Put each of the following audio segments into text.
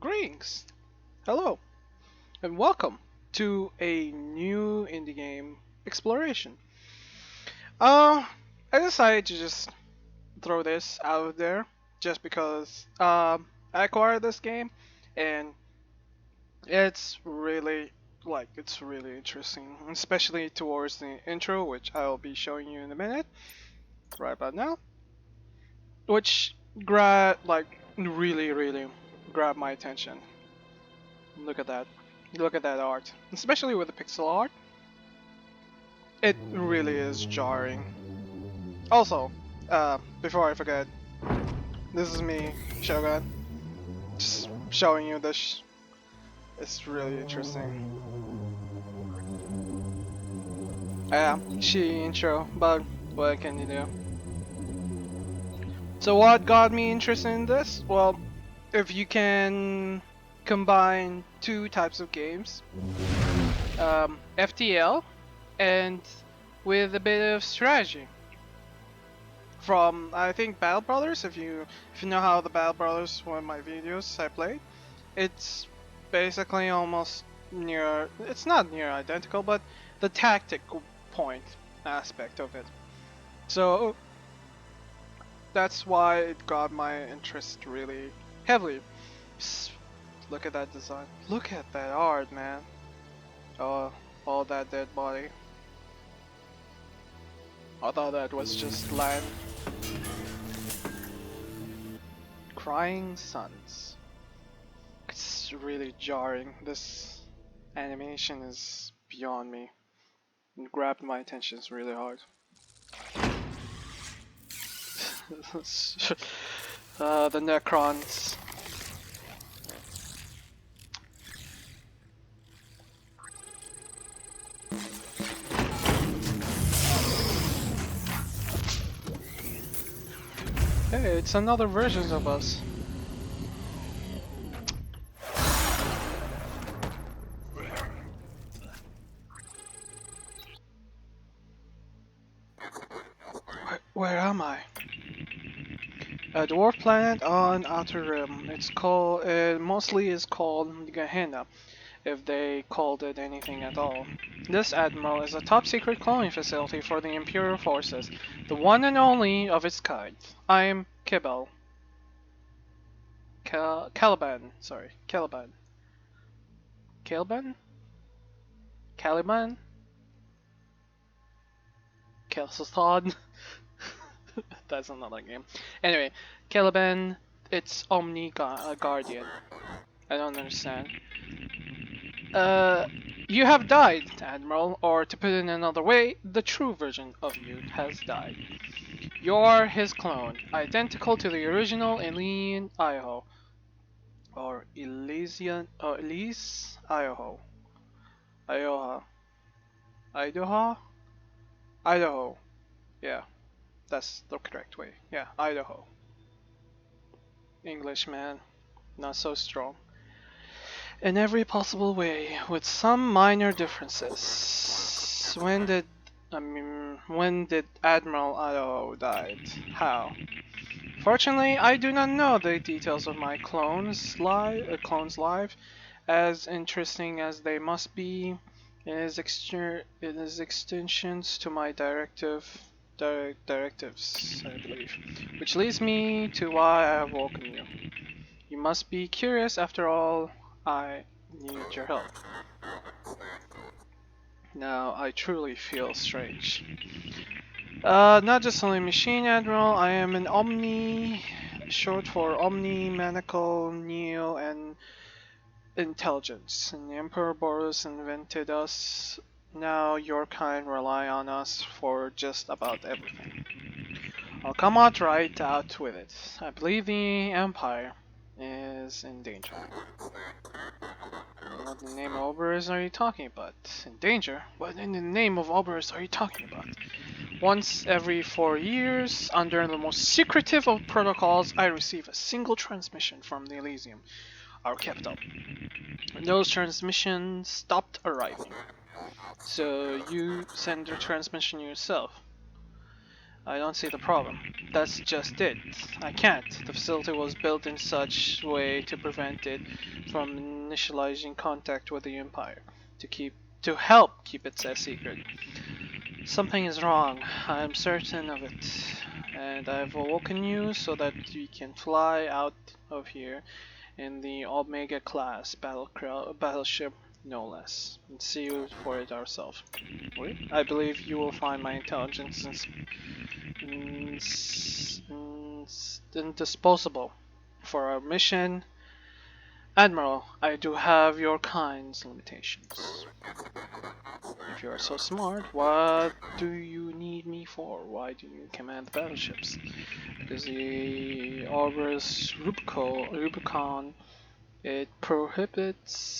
Greetings, hello, and welcome to a new indie game exploration. Uh, I decided to just throw this out there just because I acquired this game and it's really it's really interesting, especially towards the intro, which I'll be showing you in a minute, right about now, which really grabbed my attention. Look at that. Look at that art. Especially with the pixel art. It really is jarring. Also, before I forget, this is me, Shogun. Just showing you this. It's really interesting. Yeah, shitty intro, but what can you do? So what got me interested in this? Well, if you can combine two types of games, FTL and with a bit of strategy from I think Battle Brothers. If you know how the Battle Brothers, one of my videos I played, it's basically almost near. It's not near identical, but the tactical point aspect of it. So that's why it got my interest really heavily. Look at that design. Look at that art, man. Oh, all that dead body. I thought that was just land. Crying Suns. It's really jarring. This animation is beyond me. It grabbed my attention really hard. The Necrons. Hey, it's another version of us. Where am I? A dwarf planet on Outer Rim. It's called. It mostly is called Gehenna, if they called it anything at all. This admiral is a top-secret cloning facility for the Imperial forces, the one and only of its kind. I'm Kibel. Caliban. Sorry, Caliban. Caliban? Caliban? Kelsothon? That's another game. Anyway, Caliban, it's Omni Guardian. I don't understand. You have died, Admiral, or to put it in another way, the true version of you has died. You're his clone, identical to the original alien Idaho. Or Elysian, or Elise Idaho. Ioha. Idaho? Idaho. Yeah, that's the correct way. Yeah, Idaho. English, man. Not so strong. In every possible way, with some minor differences. When did Admiral Idaho died? How? Fortunately, I do not know the details of my clone's life, as interesting as they must be. In his extensions to my directives, I believe, which leads me to why I have woken you. You must be curious after all. I need your help. Now I truly feel strange. Not just only machine admiral, I am an Omni, short for Omni, Manacle, Neo, and Intelligence. And the Emperor Boris invented us. Now your kind rely on us for just about everything. I'll come out right out with it. I believe the Empire is in danger. What in the name of Oberus are you talking about? In danger? What in the name of Oberus are you talking about? Once every 4 years, under the most secretive of protocols, I receive a single transmission from the Elysium, our capital. And those transmissions stopped arriving. So you send the transmission yourself. I don't see the problem. That's just it. I can't. The facility was built in such way to prevent it from initializing contact with the Empire, to help keep it a secret. Something is wrong. I'm certain of it. And I've awoken you so that we can fly out of here in the Omega class battleship, no less, and see for it ourselves. I believe you will find my intelligence indisposable for our mission. Admiral, I do have your kind's limitations. If you are so smart, what do you need me for? Why do you command the battleships? Because the Orbis Rubicon, it prohibits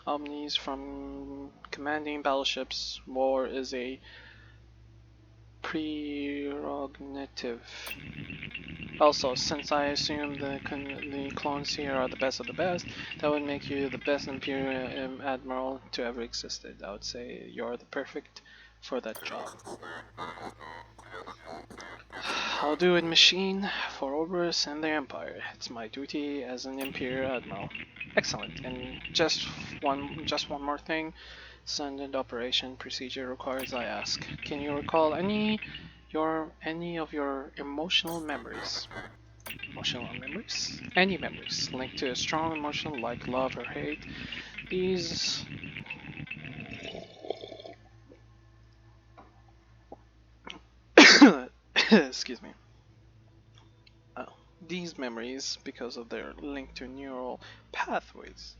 Omnis from commanding battleships. War is a prerogative. Also, since I assume the clones here are the best of the best, that would make you the best Imperial Admiral to ever existed. I would say you're the perfect for that job. I'll do it, machine, for Oberus and the Empire. It's my duty as an Imperial Admiral. Excellent. And just one more thing. Standard operation procedure requires I ask. Can you recall any of your emotional memories? Emotional memories? Any memories linked to a strong emotion like love or hate. These excuse me. These memories, because of their link to neural pathways,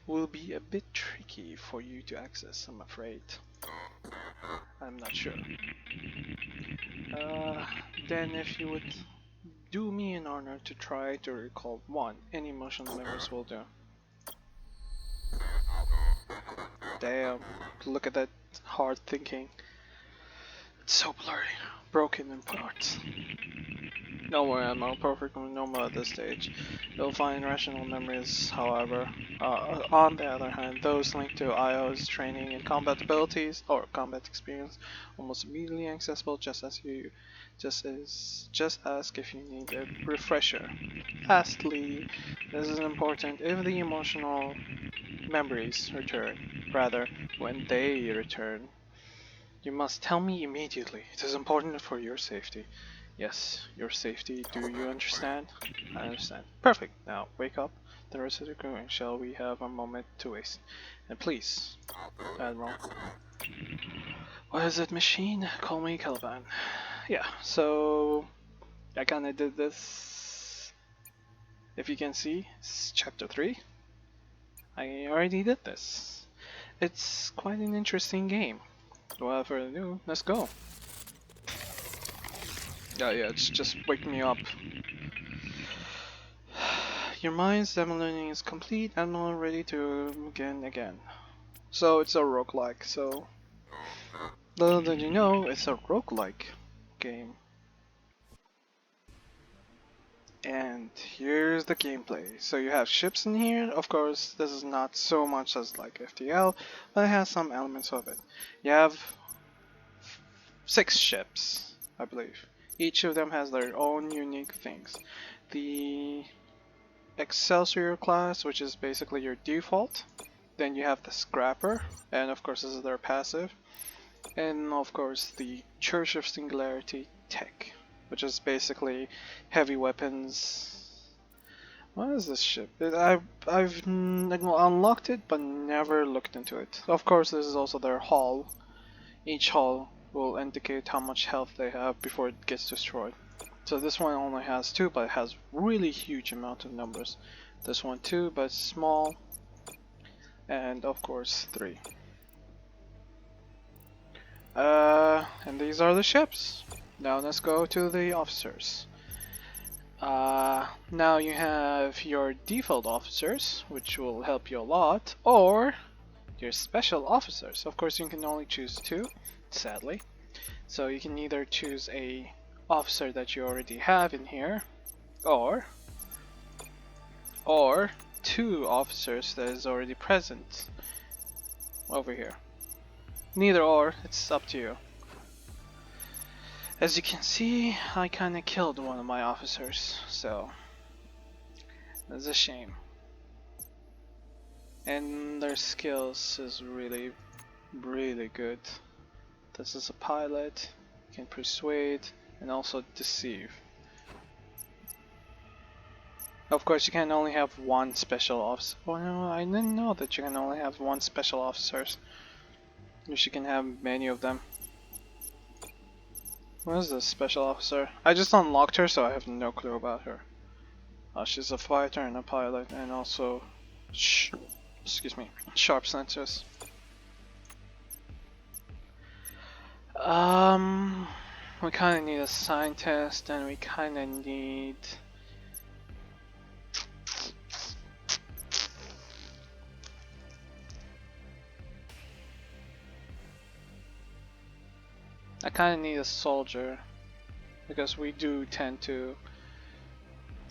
will be a bit tricky for you to access, I'm afraid. I'm not sure. Then if you would do me an honor to try to recall one, any emotional memories will do. Damn, look at that hard thinking. It's so blurry, broken in parts. Don't worry, I'm not perfectly normal at this stage. You'll find rational memories, however. On the other hand, those linked to IO's training and combat abilities or combat experience, almost immediately accessible. Just ask if you need a refresher. Lastly, this is important. If the emotional memories return, rather, when they return, you must tell me immediately. It is important for your safety. Yes, your safety. Do you understand? I understand. Perfect. Now, wake up. The rest of the crew, and shall we have a moment to waste? And please, Admiral. What is it, machine? Call me Caliban. Yeah, so I kinda did this. If you can see, it's chapter 3. I already did this. It's quite an interesting game. Without further ado, let's go. Yeah, it's just wake me up. Your mind's demo learning is complete and now ready to begin again. So it's a roguelike, so little did you know, it's a roguelike game. And here's the gameplay. So you have ships in here. Of course, this is not so much as like FTL, but it has some elements of it. You have 6 ships, I believe. Each of them has their own unique things. The Excelsior class, which is basically your default. Then you have the Scrapper, and of course this is their passive. And of course the Church of Singularity Tech, which is basically heavy weapons. What is this ship? I've unlocked it but never looked into it. Of course this is also their hull. Each hull will indicate how much health they have before it gets destroyed. So this one only has 2, but it has really huge amount of numbers. This one 2, but small. And of course 3. And these are the ships. Now let's go to the officers. Now you have your default officers, which will help you a lot, or your special officers. Of course you can only choose 2, sadly. So you can either choose a officer that you already have in here, or 2 officers that is already present over here. Neither or, it's up to you. As you can see, I kinda killed one of my officers, so that's a shame. And their skills is really, really good. This is a pilot, can persuade, and also deceive. Of course, you can only have one special officer. Well, no, I didn't know that you can only have one special officers. Wish you can have many of them. What is this special officer? I just unlocked her, so I have no clue about her. She's a fighter and a pilot, and also, excuse me, sharp sensors. We kind of need a scientist, and we kind of need. I kind of need a soldier, because we do tend to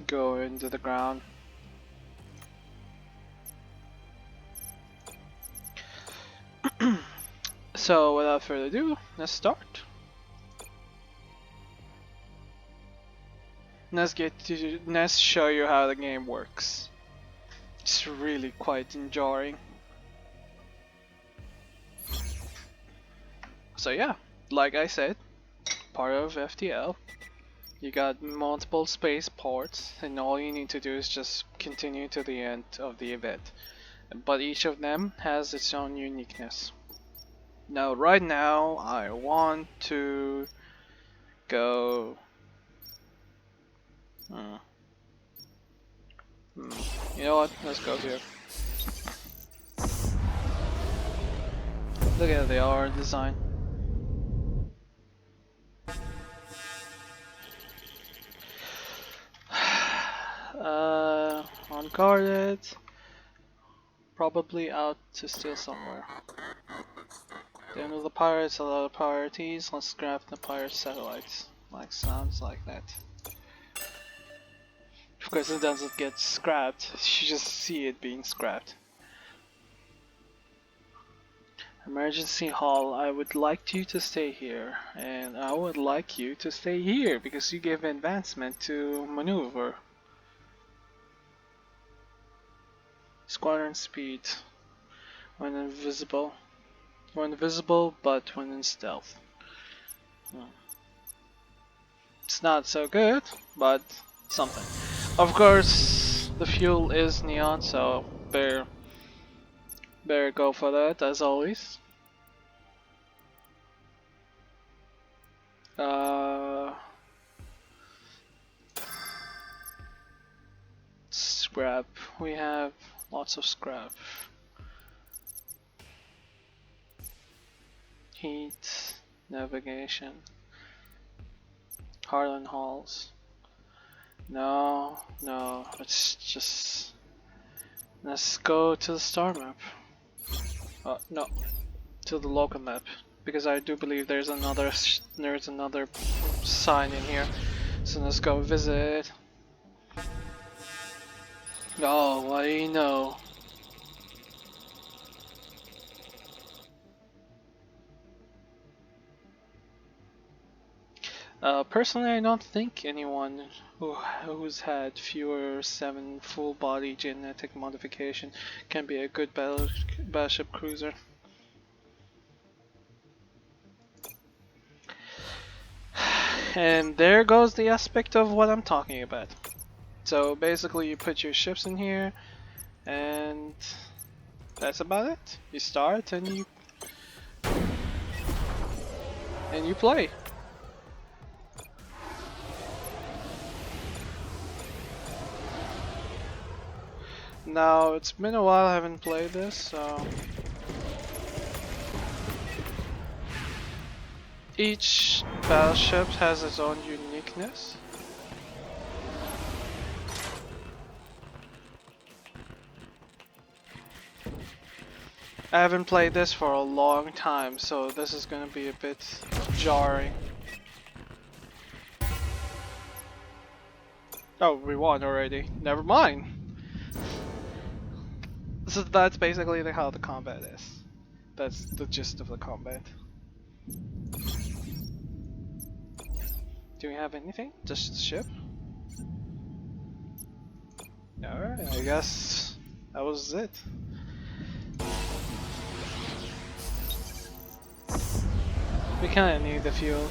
go into the ground. So without further ado, let's start. Let's show you how the game works. It's really quite enjoying. So yeah, like I said, part of FTL. You got multiple space ports, and all you need to do is just continue to the end of the event. But each of them has its own uniqueness. Now, right now, I want to go. You know what? Let's go here. Look at the art design. Unguarded. Probably out to steal somewhere. The end of the pirates, a lot of priorities. Let's grab the pirate satellites. Like sounds like that. Of course, it doesn't get scrapped. You just see it being scrapped. Emergency hall. I would like you to stay here, and I would like you to stay here because you give advancement to maneuver. Squadron speed. When invisible. When invisible, but when in stealth. It's not so good, but something. Of course, the fuel is neon, so better go for that as always. Scrap. We have lots of scrap. Heat, navigation, Harlan Halls. No, let's go to the star map. No, to the local map, because I do believe there's another sign in here. So let's go visit. Oh, what do you know? Personally, I don't think anyone who's had fewer 7 full-body genetic modification can be a good battleship cruiser. And there goes the aspect of what I'm talking about. So basically, you put your ships in here, and that's about it. You start and you play. Now, it's been a while I haven't played this, so each battleship has its own uniqueness. I haven't played this for a long time, so this is gonna be a bit jarring. Oh, we won already. Never mind. So that's basically how the combat is. That's the gist of the combat. Do we have anything? Just the ship? Alright, I guess that was it. We kinda need the fuel.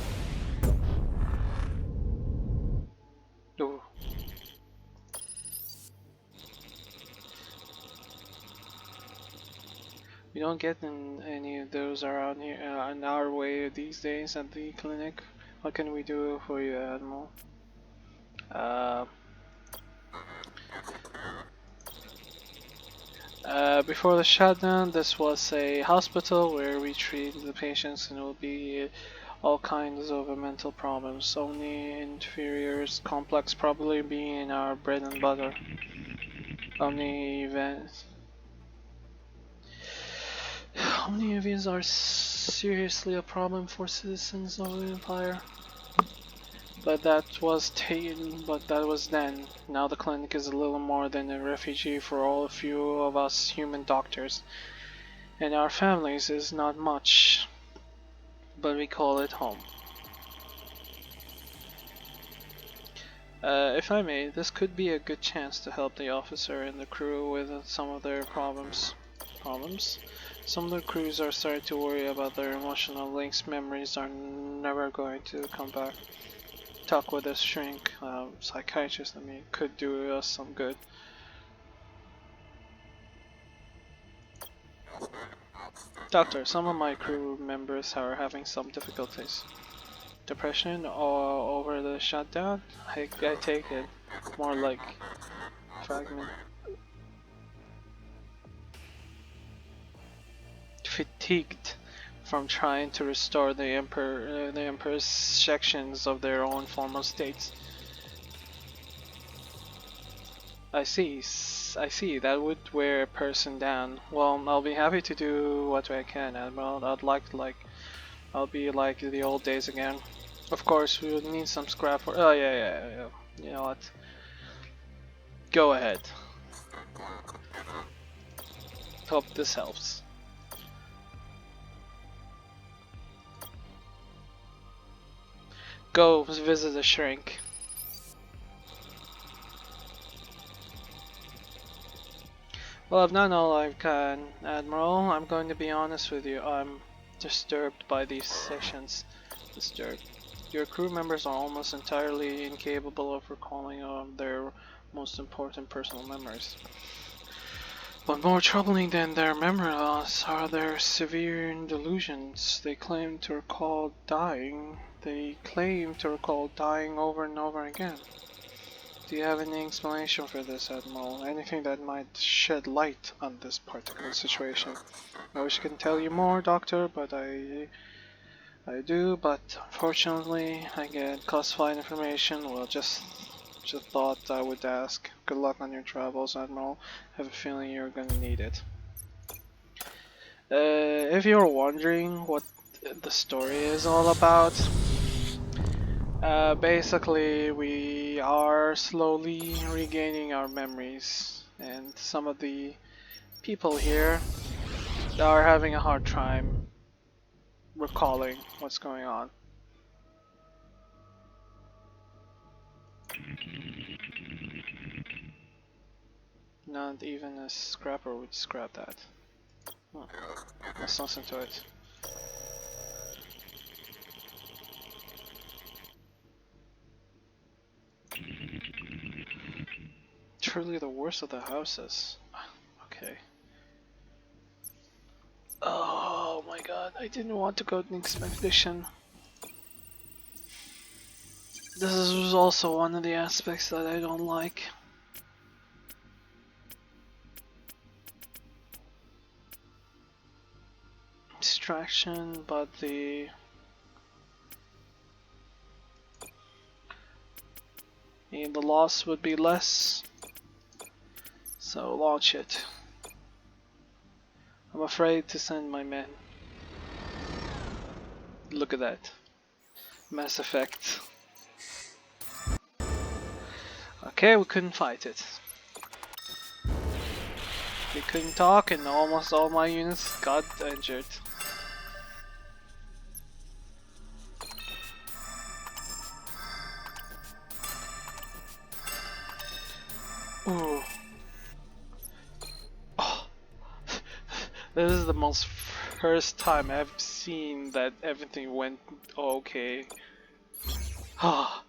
Ooh. We don't get any of those around here on our way these days at the clinic. What can we do for you, Admiral? Before the shutdown, this was a hospital where we treat the patients and it will be all kinds of mental problems. Only inferiors, complex probably being our bread and butter. Only events. How many of these are seriously a problem for citizens of the Empire? But that was then. Now the clinic is a little more than a refugee for all a few of us human doctors. And our families is not much, but we call it home. If I may, this could be a good chance to help the officer and the crew with some of their problems. Some of the crews are starting to worry about their emotional links. Memories are never going to come back. Talk with a shrink, psychiatrist, could do us some good. Doctor, some of my crew members are having some difficulties. Depression or over the shutdown? I take it more like fragment. Fatigued from trying to restore the emperor's sections of their own former states. I see, that would wear a person down. Well, I'll be happy to do what I can, Admiral. I'll be like the old days again. Of course, we would need some scrap for. Oh yeah. You know what? Go ahead. Hope this helps. Go visit the shrink. Well, I've done all I can, Admiral. I'm going to be honest with you. I'm disturbed by these sessions. Disturbed. Your crew members are almost entirely incapable of recalling their most important personal memories. But more troubling than their memory loss are their severe delusions. They claim to recall dying over and over again. Do you have any explanation for this, Admiral? Anything that might shed light on this particular situation? I wish I could tell you more, Doctor, but I do, but unfortunately I get classified information. Well, just thought I would ask. Good luck on your travels, Admiral. I have a feeling you're gonna need it. If you're wondering what the story is all about, basically we are slowly regaining our memories, and some of the people here are having a hard time recalling what's going on. Not even a scrapper would scrap that. Huh. Let's listen to it. Truly the worst of the houses. Okay. Oh my god, I didn't want to go to an expedition. This is also one of the aspects that I don't like. Distraction, but the loss would be less. So launch it. I'm afraid to send my men. Look at that. Mass Effect. Okay, we couldn't fight it. We couldn't talk and almost all my units got injured. Ooh. Oh. This is the most first time I've seen that everything went okay. Ah,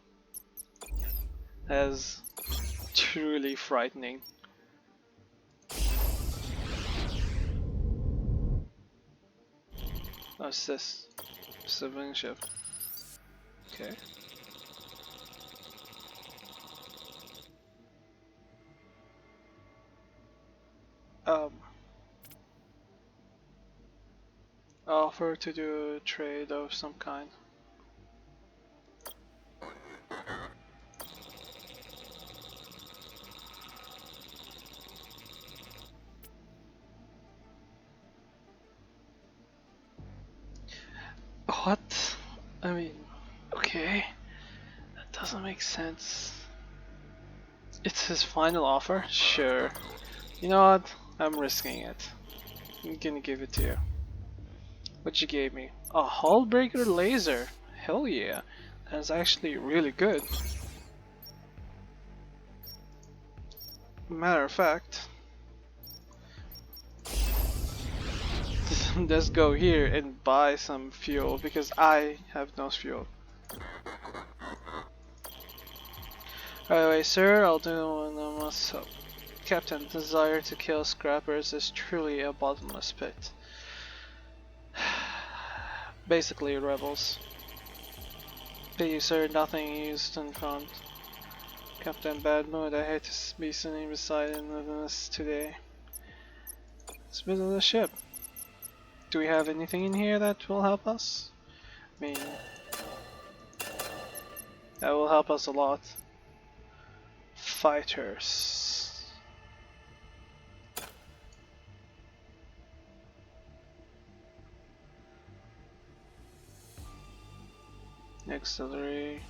that's truly frightening. What's this? Civilian ship. Okay. Um, offer to do a trade of some kind. What? I mean, okay. That doesn't make sense. It's his final offer? Sure. You know what? I'm risking it. I'm gonna give it to you. What you gave me? A hullbreaker laser. Hell yeah. That's actually really good. Matter of fact, let's go here and buy some fuel because I have no fuel. By the way, sir, I'll do one myself. Captain, desire to kill scrappers is truly a bottomless pit. Basically rebels. Please, sir, nothing used in front. Captain, bad mood. I hate to be sitting beside him this today. Let's visit the ship. Do we have anything in here that will help us? I mean, that will help us a lot. Fighters. Auxiliary.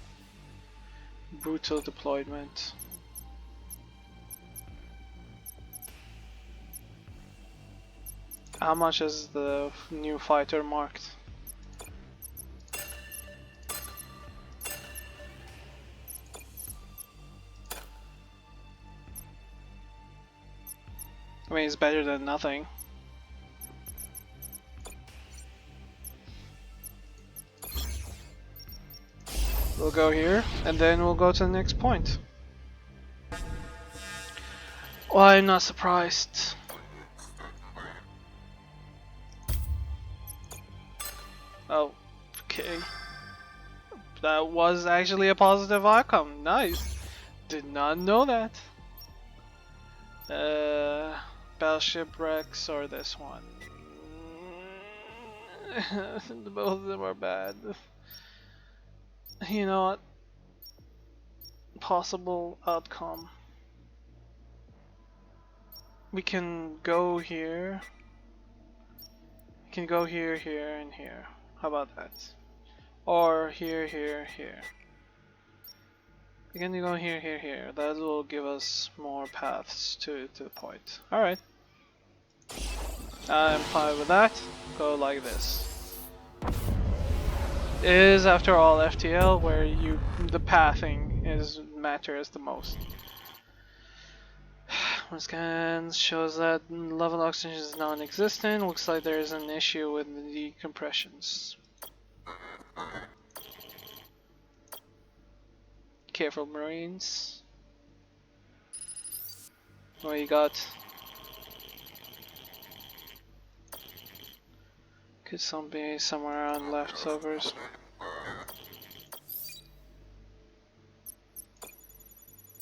Brutal deployment. How much is the new fighter marked? I mean, it's better than nothing. We'll go here, and then we'll go to the next point. Well, I'm not surprised. Oh, okay. That was actually a positive outcome. Nice. Did not know that. Battleship wrecks or this one? Both of them are bad. You know what? Possible outcome. We can go here. We can go here, here, and here. How about that? Or here, here, here. We can go here, here, here. That will give us more paths to the point. Alright. I'm fine with that. Go like this. It is, after all, FTL where the pathing matters the most. One scan shows that level oxygen is non-existent. Looks like there is an issue with the decompressions. Careful, Marines. What you got? Could some be somewhere around leftovers.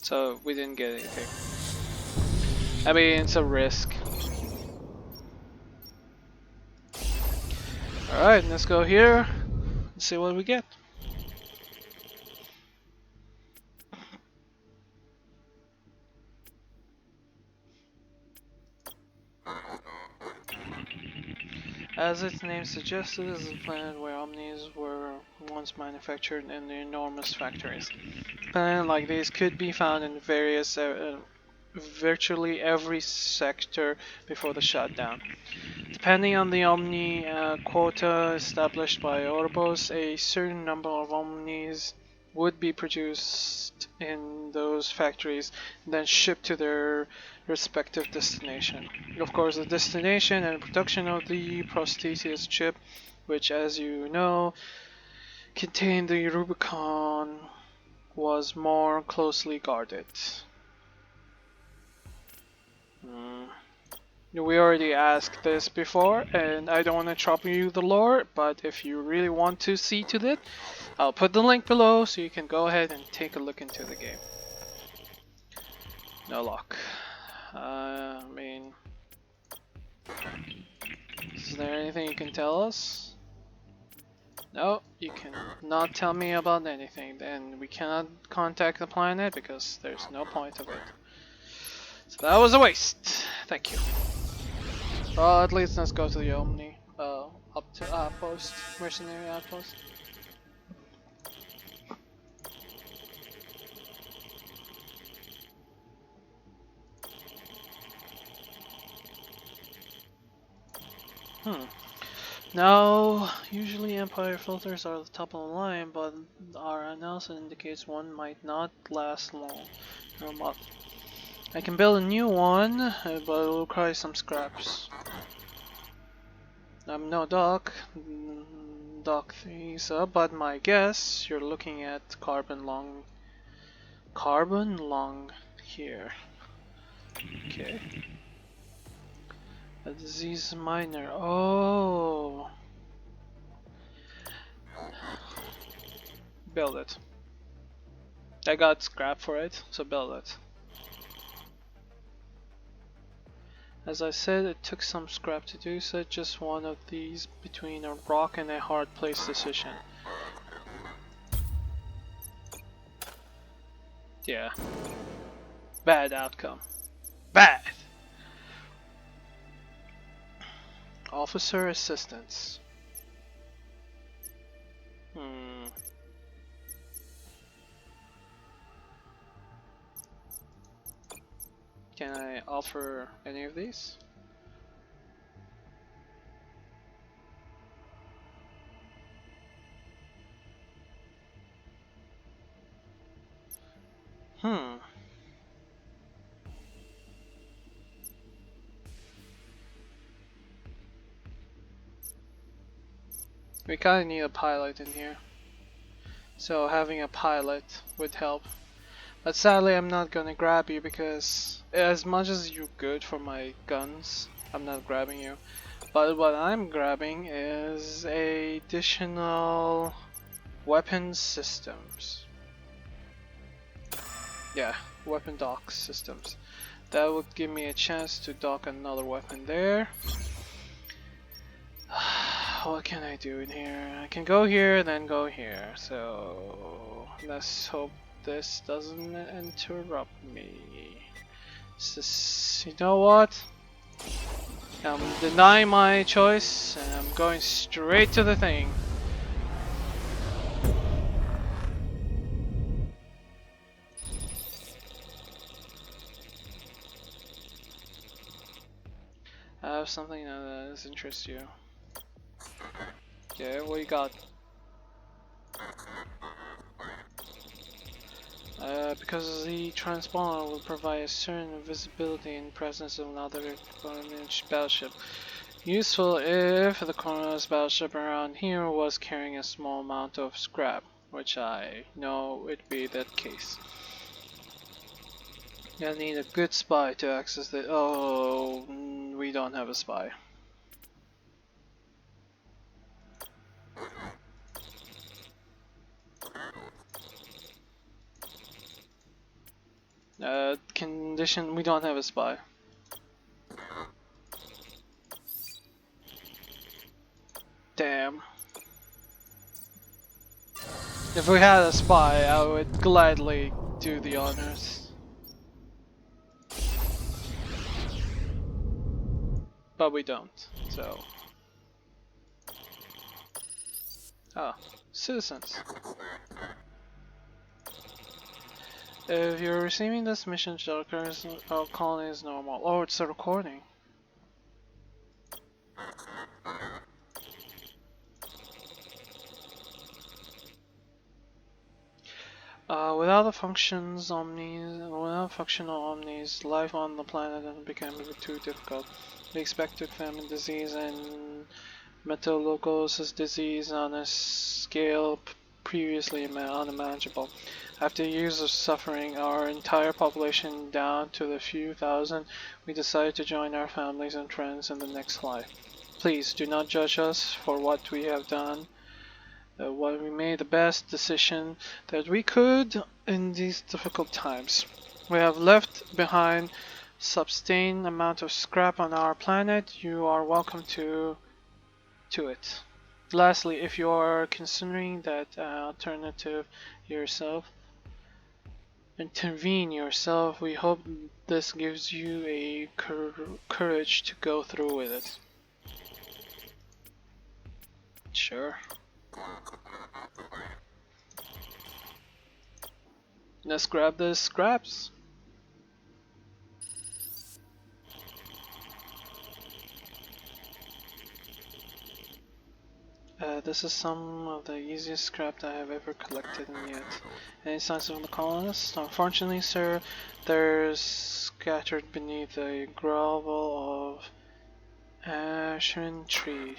So we didn't get anything. I mean, it's a risk. Alright, let's go here and see what we get. As its name suggests, this is a planet where omnis were once manufactured in enormous factories. Planets like these could be found in virtually every sector before the shutdown. Depending on the omni quota established by Orbos, a certain number of omnis would be produced in those factories and then shipped to their respective destination. Of course, the destination and production of the prosthesis chip, which, as you know, contained the Rubicon, was more closely guarded. We already asked this before, and I don't want to trouble you the lore, but if you really want to see to it, I'll put the link below so you can go ahead and take a look into the game. No luck. I mean, is there anything you can tell us? No, you cannot tell me about anything. Then we cannot contact the planet because there's no point of it. So that was a waste. Thank you. Well, at least let's go to the Omni, up to outpost, mercenary outpost. Now, usually Empire filters are the top of the line, but our analysis indicates one might not last long. A month. I can build a new one, but it will require some scraps. I'm no doc, Thesa, but my guess you're looking at carbon lung here. Okay. A disease minor. Oh. Build it. I got scrap for it, so build it. As I said, it took some scrap to do so, just one of these between a rock and a hard place decision. Yeah. Bad outcome. Bad! Officer assistance. Can I offer any of these? We kinda need a pilot in here. So having a pilot would help. But sadly I'm not gonna grab you because as much as you're good for my guns, I'm not grabbing you. But what I'm grabbing is additional weapon systems. Yeah, weapon dock systems. That would give me a chance to dock another weapon there. What can I do in here? I can go here, then go here. So let's hope this doesn't interrupt me. You know what? I'm denying my choice and I'm going straight to the thing. I have something that interests you. Okay, what you got? Because the transponder will provide a certain visibility in presence of another battleship. Useful if the Corona's battleship around here was carrying a small amount of scrap, which I know would be that case. I need a good spy to access the. Oh, we don't have a spy. Condition, we don't have a spy. Damn. If we had a spy, I would gladly do the honors. But we don't, so. Ah, citizens. If you're receiving this mission, Joker's colony is normal. Oh, it's a recording. Without the without functional omnis, life on the planet has become too difficult. We expected famine, disease, and metallocosis disease on a scale previously unimaginable. After years of suffering, our entire population down to the few thousand, we decided to join our families and friends in the next life. Please do not judge us for what we have done. What we made the best decision that we could in these difficult times. We have left behind substantial amount of scrap on our planet. You are welcome to it. Lastly, if you are considering that alternative yourself, intervene yourself. We hope this gives you a courage to go through with it. Sure. Let's grab the scraps. This is some of the easiest scrap I have ever collected in yet. Any signs of the colonists? Unfortunately, sir, they're scattered beneath a grovel of ashen tree.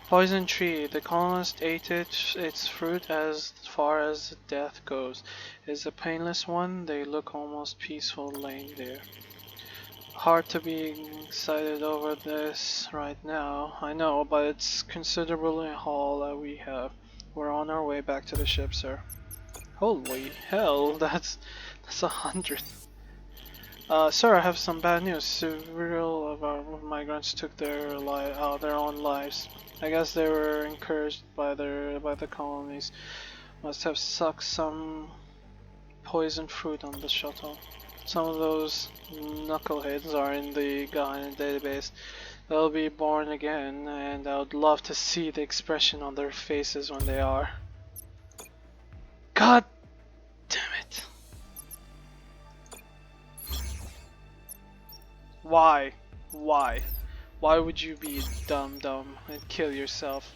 Poison tree. The colonists ate its fruit as far as death goes. It's a painless one. They look almost peaceful laying there. Hard to be excited over this right now, I know, but it's considerable haul that we have. We're on our way back to the ship, sir. Holy hell, that's 100. Sir, I have some bad news. Several of our migrants took their own lives. I guess they were encouraged by the colonies. Must have sucked some poison fruit on the shuttle. Some of those knuckleheads are in the Guardian database. They'll be born again, and I would love to see the expression on their faces when they are. God damn it. Why? Why? Why would you be dumb and kill yourself?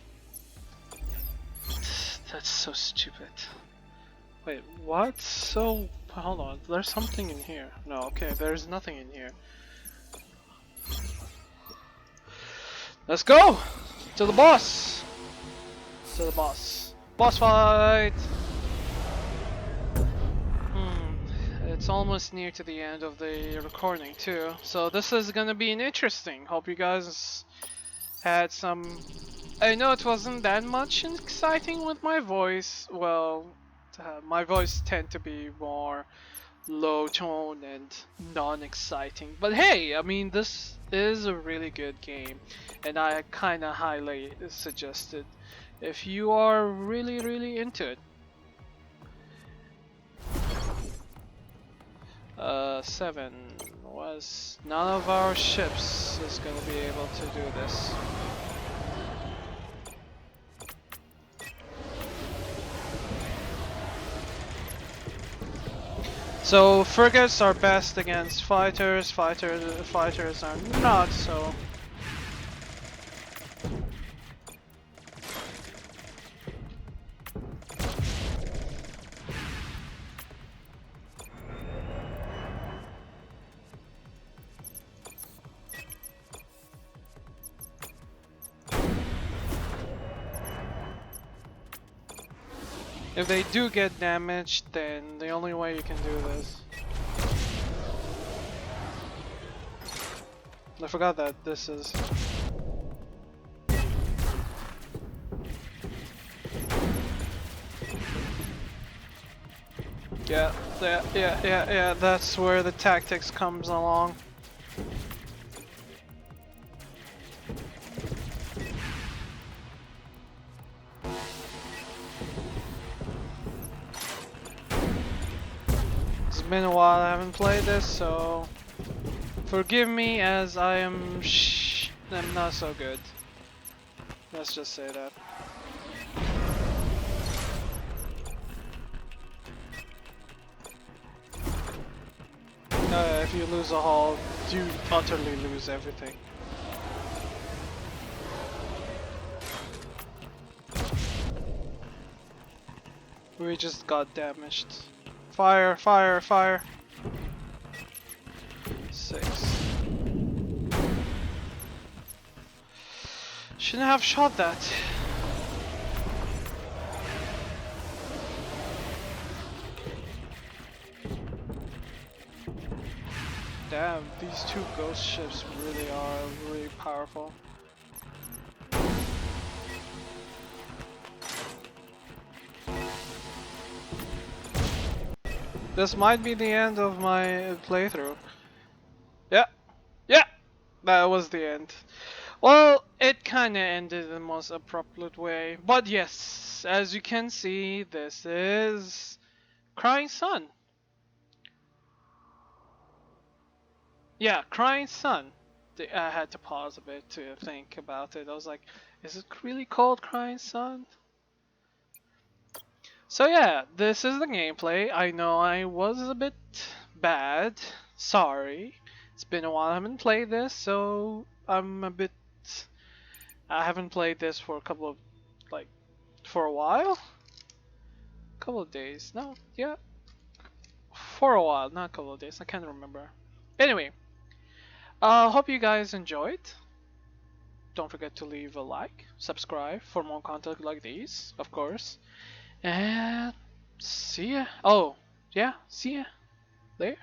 That's so stupid. Wait, what? So, hold on, there's something in here. No, okay, there's nothing in here. Let's go! To the boss! To the boss. Boss fight! It's almost near to the end of the recording too, so this is gonna be interesting. Hope you guys had some... I know it wasn't that much exciting with my voice. Well, my voice tend to be more low tone and non-exciting, but hey, I mean, this is a really good game, and I kinda highly suggest it if you are really into it. 7 was... none of our ships is gonna be able to do this. So frigates are best against fighters, fighters are not so. If they do get damaged, then the only way you can do this... I forgot that this is... Yeah, that's where the tactics comes along. It's been a while I haven't played this, so forgive me as I am not so good. Let's just say that. If you lose a hull, you utterly lose everything. We just got damaged. Fire, fire, fire. 6. Shouldn't have shot that. Damn, these two ghost ships really are really powerful. This might be the end of my playthrough. Yeah, yeah, that was the end. Well, it kinda ended in the most abrupt way. But yes, as you can see, this is Crying Sun. Yeah, Crying Sun. I had to pause a bit to think about it. I was like, is it really called Crying Sun? So yeah, this is the gameplay. I know I was a bit bad. Sorry. It's been a while I haven't played this, so I'm a bit... I haven't played this for a couple of... like, for a while? Couple of days. No, yeah. For a while, not a couple of days. I can't remember. Anyway, hope you guys enjoyed. Don't forget to leave a like, subscribe for more content like these, of course. And see ya. Oh, yeah, see ya. There.